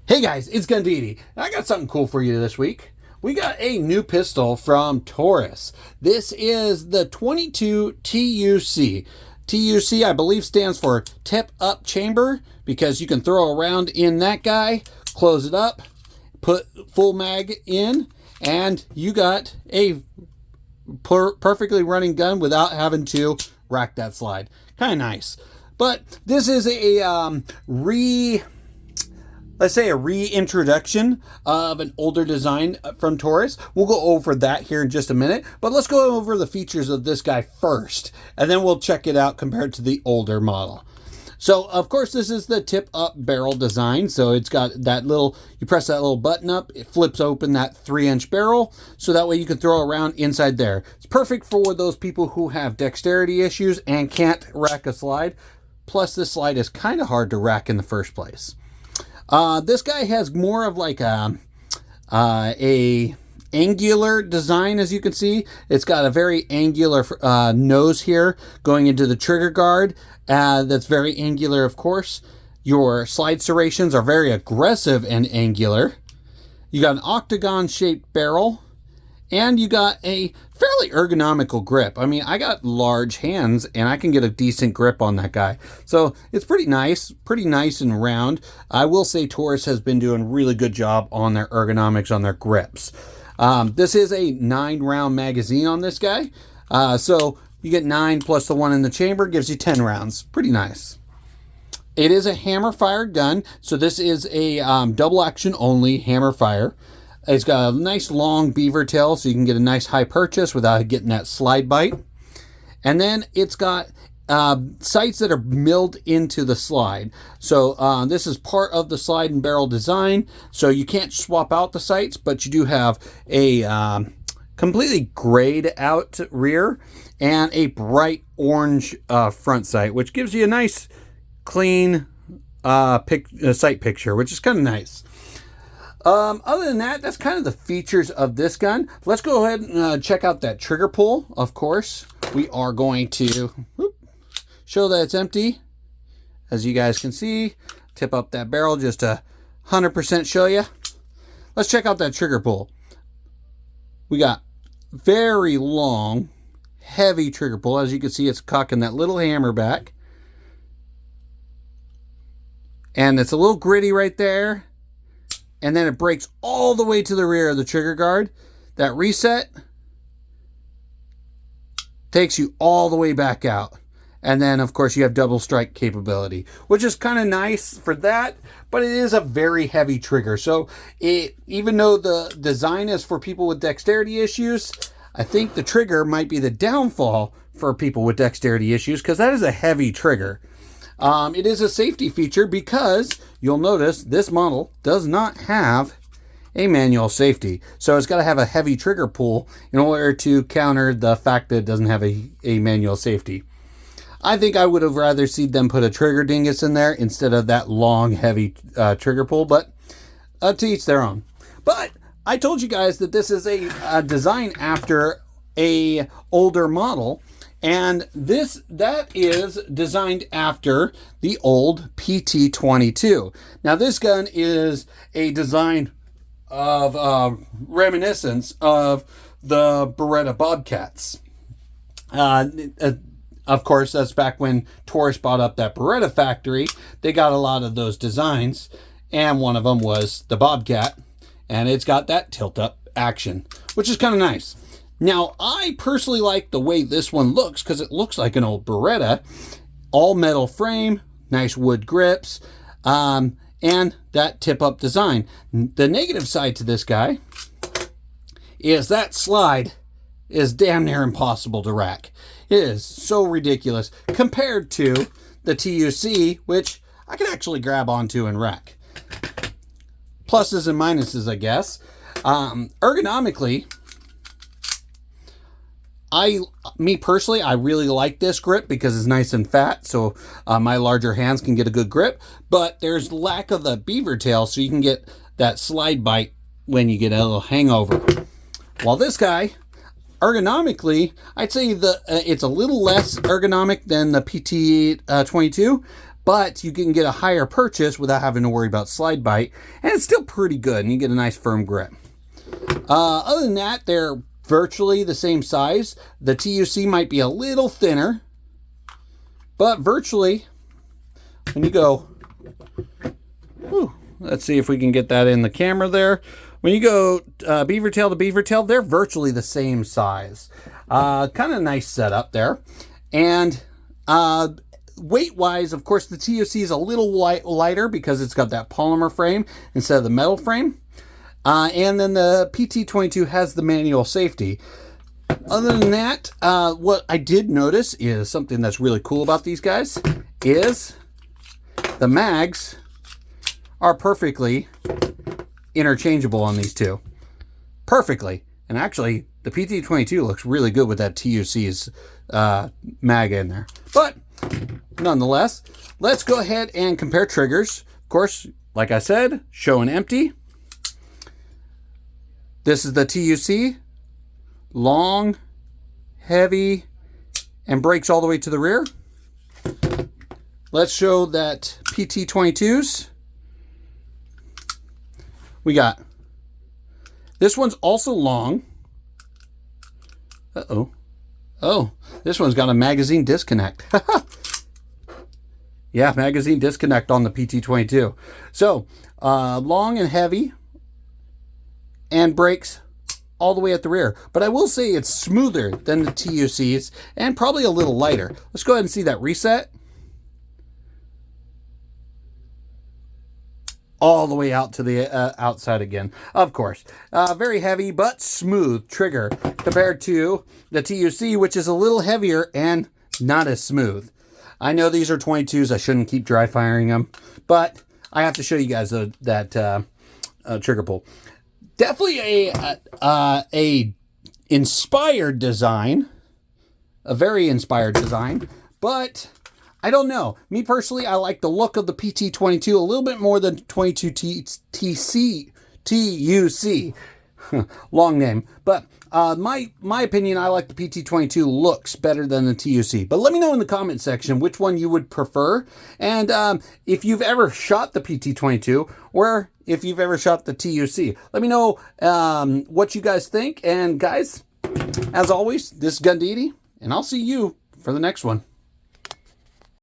Hey guys, it's Gundidi. I got something cool for you this week. We got a new pistol from Taurus. This is the 22 TUC. TUC, I believe, stands for tip up chamber because you can throw a round in that guy, close it up, put full mag in, and you got a perfectly running gun without having to rack that slide. Kind of nice. But this is a let's say a reintroduction of an older design from Taurus. We'll go over that here in just a minute, but let's go over the features of this guy first, and then we'll check it out compared to the older model. So, of course, this is the tip-up barrel design. So it's got that little, you press that little button up, it flips open that 3-inch barrel, so that way you can throw around inside there. It's perfect for those people who have dexterity issues and can't rack a slide. Plus, this slide is kind of hard to rack in the first place. This guy has more of like a angular design, as you can see. It's got a very angular nose here going into the trigger guard. That's very angular, of course. Your slide serrations are very aggressive and angular. You got an octagon-shaped barrel, and you got a fairly ergonomical grip. I mean, I got large hands, and I can get a decent grip on that guy. So it's pretty nice and round. I will say Taurus has been doing a really good job on their ergonomics, on their grips. This is a 9-round magazine on this guy. So you get 9 plus the one in the chamber, gives you 10 rounds. Pretty nice. It is a hammer-fired gun. So this is a double action only hammer fire. It's got a nice long beaver tail, so you can get a nice high purchase without getting that slide bite. And then it's got sights that are milled into the slide. So this is part of the slide and barrel design. So you can't swap out the sights, but you do have a completely grayed out rear and a bright orange front sight, which gives you a nice clean sight picture, which is kind of nice. Other than that, that's kind of the features of this gun. Let's go ahead and check out that trigger pull. Of course, we are going to show that it's empty. As you guys can see, tip up that barrel just to 100% show you. Let's check out that trigger pull. We got very long, heavy trigger pull. As you can see, it's cocking that little hammer back. And it's a little gritty right there. And then it breaks all the way to the rear of the trigger guard. That reset takes you all the way back out. And then, of course, you have double strike capability, which is kind of nice for that, but it is a very heavy trigger. So even though the design is for people with dexterity issues, I think the trigger might be the downfall for people with dexterity issues, because that is a heavy trigger. It is a safety feature because you'll notice this model does not have a manual safety. So it's got to have a heavy trigger pull in order to counter the fact that it doesn't have a manual safety. I think I would have rather seen them put a trigger dingus in there instead of that long, heavy trigger pull, but to each their own. But I told you guys that this is a design after a older model. And that is designed after the old PT-22. Now, this gun is a design of reminiscence of the Beretta Bobcats. Of course, that's back when Taurus bought up that Beretta factory. They got a lot of those designs, and one of them was the Bobcat, and it's got that tilt-up action, which is kind of nice. Now, I personally like the way this one looks because it looks like an old Beretta. All metal frame, nice wood grips, and that tip-up design. The negative side to this guy is that slide is damn near impossible to rack. It is so ridiculous compared to the TUC, which I can actually grab onto and rack. Pluses and minuses, I guess. Ergonomically, me personally, I really like this grip because it's nice and fat, so my larger hands can get a good grip, but there's lack of the beaver tail, so you can get that slide bite when you get a little hangover. While this guy, ergonomically, I'd say it's a little less ergonomic than the PT-22, but you can get a higher purchase without having to worry about slide bite, and it's still pretty good, and you get a nice firm grip. Other than that, they're virtually the same size. The TUC might be a little thinner, but virtually, when you go, let's see if we can get that in the camera there. When you go beaver tail to beaver tail, they're virtually the same size. Kind of nice setup there. And weight-wise, of course, the TUC is a little lighter because it's got that polymer frame instead of the metal frame. And then the PT-22 has the manual safety. Other than that, what I did notice is something that's really cool about these guys is the mags are perfectly interchangeable on these two. Perfectly. And actually, the PT-22 looks really good with that TUC's mag in there. But nonetheless, let's go ahead and compare triggers. Of course, like I said, show and empty. This is the TUC. Long, heavy, and breaks all the way to the rear. Let's show that PT-22s. We got, this one's also long. Uh-oh. Oh, this one's got a magazine disconnect. Yeah, magazine disconnect on the PT-22. So, long and heavy, and brakes all the way at the rear. But I will say it's smoother than the TUCs, and probably a little lighter. Let's go ahead and see that reset. All the way out to the outside again, of course. Very heavy but smooth trigger compared to the TUC, which is a little heavier and not as smooth. I know these are 22s. I shouldn't keep dry firing them, but I have to show you guys that trigger pull. Definitely a inspired design, a very inspired design, but I don't know. Me personally, I like the look of the PT-22 a little bit more than 22 TUC. Long name. But my opinion, I like the PT-22 looks better than the TUC. But let me know in the comment section which one you would prefer. And if you've ever shot the PT-22 or if you've ever shot the TUC. Let me know what you guys think. And guys, as always, this is Gundidi, and I'll see you for the next one.